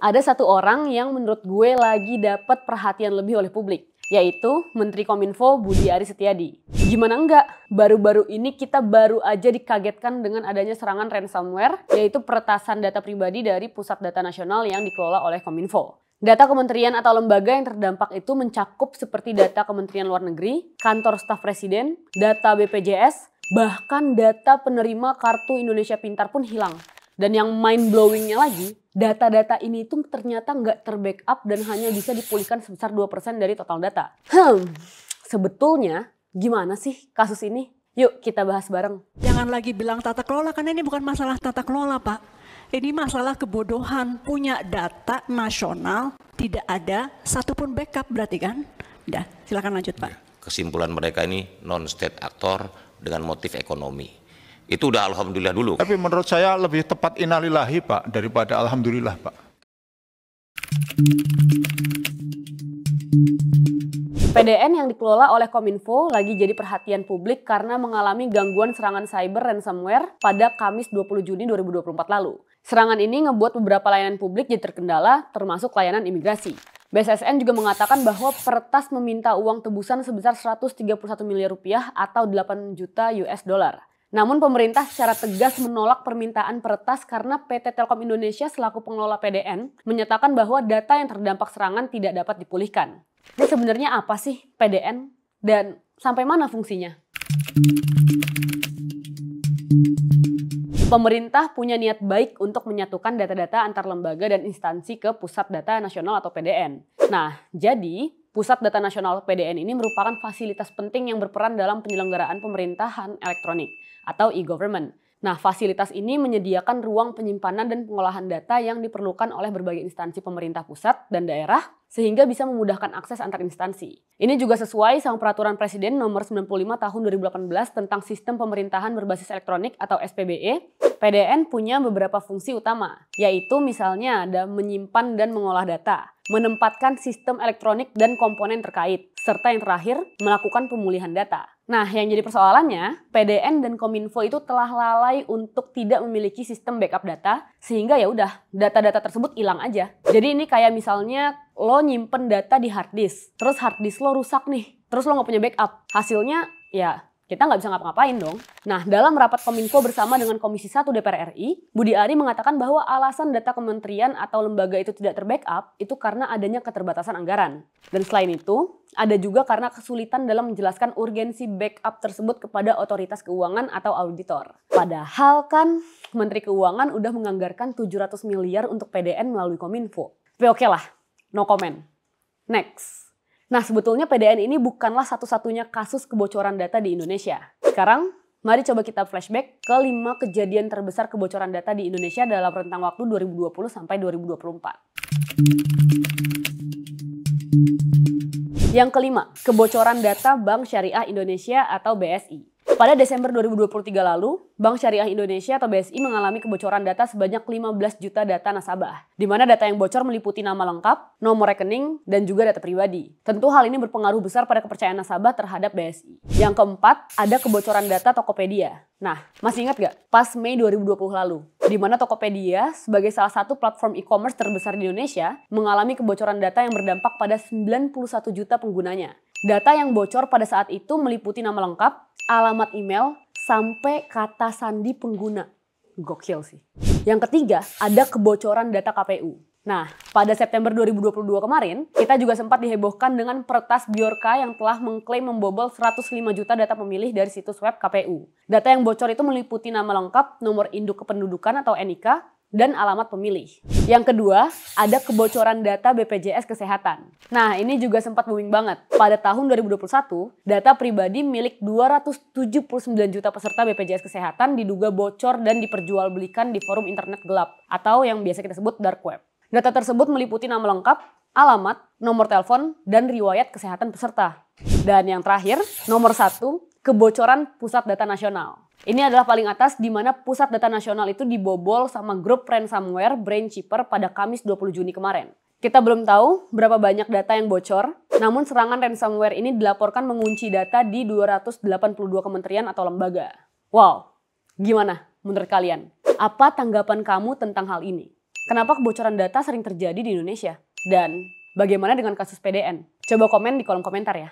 ada satu orang yang menurut gue lagi dapat perhatian lebih oleh publik, yaitu Menteri Kominfo Budi Aris Setiadi. Gimana enggak? Baru-baru ini kita baru aja dikagetkan dengan adanya serangan ransomware, yaitu peretasan data pribadi dari Pusat Data Nasional yang dikelola oleh Kominfo. Data kementerian atau lembaga yang terdampak itu mencakup seperti data Kementerian Luar Negeri, kantor staf presiden, data BPJS, bahkan data penerima Kartu Indonesia Pintar pun hilang. Dan yang mind-blowingnya lagi, data-data ini tuh ternyata nggak terbackup dan hanya bisa dipulihkan sebesar 2% dari total data. Sebetulnya gimana sih kasus ini? Yuk kita bahas bareng. Jangan lagi bilang tata kelola, karena ini bukan masalah tata kelola, Pak. Ini masalah kebodohan. Punya data nasional, tidak ada satupun backup berarti kan? Udah, silakan lanjut, Pak. Kesimpulan mereka ini non-state actor dengan motif ekonomi. Itu udah alhamdulillah dulu. Tapi menurut saya lebih tepat innalillahi, Pak, daripada alhamdulillah, Pak. PDN yang dikelola oleh Kominfo lagi jadi perhatian publik karena mengalami gangguan serangan cyber ransomware pada Kamis 20 Juni 2024 lalu. Serangan ini ngebuat beberapa layanan publik jadi terkendala, termasuk layanan imigrasi. BSSN juga mengatakan bahwa peretas meminta uang tebusan sebesar 131 miliar rupiah atau 8 juta US dollar. Namun pemerintah secara tegas menolak permintaan peretas karena PT Telkom Indonesia selaku pengelola PDN menyatakan bahwa data yang terdampak serangan tidak dapat dipulihkan. Ini sebenarnya apa sih PDN dan sampai mana fungsinya? Pemerintah punya niat baik untuk menyatukan data-data antar lembaga dan instansi ke Pusat Data Nasional atau PDN. Nah, jadi Pusat Data Nasional PDN ini merupakan fasilitas penting yang berperan dalam penyelenggaraan pemerintahan elektronik atau e-government. Nah, fasilitas ini menyediakan ruang penyimpanan dan pengolahan data yang diperlukan oleh berbagai instansi pemerintah pusat dan daerah sehingga bisa memudahkan akses antar instansi. Ini juga sesuai sama Peraturan Presiden Nomor 95 Tahun 2018 tentang Sistem Pemerintahan Berbasis Elektronik atau SPBE. PDN punya beberapa fungsi utama, yaitu misalnya ada menyimpan dan mengolah data, menempatkan sistem elektronik dan komponen terkait, serta yang terakhir, melakukan pemulihan data. Nah, yang jadi persoalannya, PDN dan Kominfo itu telah lalai untuk tidak memiliki sistem backup data, sehingga ya udah, data-data tersebut hilang aja. Jadi ini kayak misalnya lo nyimpen data di hard disk, terus hard disk lo rusak nih, terus lo nggak punya backup. Hasilnya ya kita nggak bisa ngapa-ngapain dong. Nah, dalam rapat Kominfo bersama dengan Komisi 1 DPR RI, Budi Ari mengatakan bahwa alasan data kementerian atau lembaga itu tidak terbackup itu karena adanya keterbatasan anggaran. Dan selain itu, ada juga karena kesulitan dalam menjelaskan urgensi backup tersebut kepada otoritas keuangan atau auditor. Padahal kan Menteri Keuangan udah menganggarkan 700 miliar untuk PDN melalui Kominfo. Tapi oke lah, no comment. Next. Nah, sebetulnya PDN ini bukanlah satu-satunya kasus kebocoran data di Indonesia. Sekarang, mari coba kita flashback ke 5 kejadian terbesar kebocoran data di Indonesia dalam rentang waktu 2020 sampai 2024. Yang kelima, kebocoran data Bank Syariah Indonesia atau BSI. Pada Desember 2023 lalu, Bank Syariah Indonesia atau BSI mengalami kebocoran data sebanyak 15 juta data nasabah, di mana data yang bocor meliputi nama lengkap, nomor rekening, dan juga data pribadi. Tentu hal ini berpengaruh besar pada kepercayaan nasabah terhadap BSI. Yang keempat, ada kebocoran data Tokopedia. Nah, masih ingat gak? Pas Mei 2020 lalu, di mana Tokopedia sebagai salah satu platform e-commerce terbesar di Indonesia mengalami kebocoran data yang berdampak pada 91 juta penggunanya. Data yang bocor pada saat itu meliputi nama lengkap, alamat email, sampai kata sandi pengguna. Gokil sih. Yang ketiga, ada kebocoran data KPU. Nah, pada September 2022 kemarin, kita juga sempat dihebohkan dengan peretas Bjorka yang telah mengklaim membobol 105 juta data pemilih dari situs web KPU. Data yang bocor itu meliputi nama lengkap, nomor induk kependudukan atau NIK, dan alamat pemilih. Yang kedua, ada kebocoran data BPJS Kesehatan. Nah, ini juga sempat booming banget. Pada tahun 2021, data pribadi milik 279 juta peserta BPJS Kesehatan diduga bocor dan diperjualbelikan di forum internet gelap atau yang biasa kita sebut dark web. Data tersebut meliputi nama lengkap, alamat, nomor telepon, dan riwayat kesehatan peserta. Dan yang terakhir, nomor 1, kebocoran Pusat Data Nasional. Ini adalah paling atas di mana Pusat Data Nasional itu dibobol sama grup ransomware Brainchipper pada Kamis 20 Juni kemarin. Kita belum tahu berapa banyak data yang bocor, namun serangan ransomware ini dilaporkan mengunci data di 282 kementerian atau lembaga. Wow, gimana menurut kalian? Apa tanggapan kamu tentang hal ini? Kenapa kebocoran data sering terjadi di Indonesia? Dan bagaimana dengan kasus PDN? Coba komen di kolom komentar ya.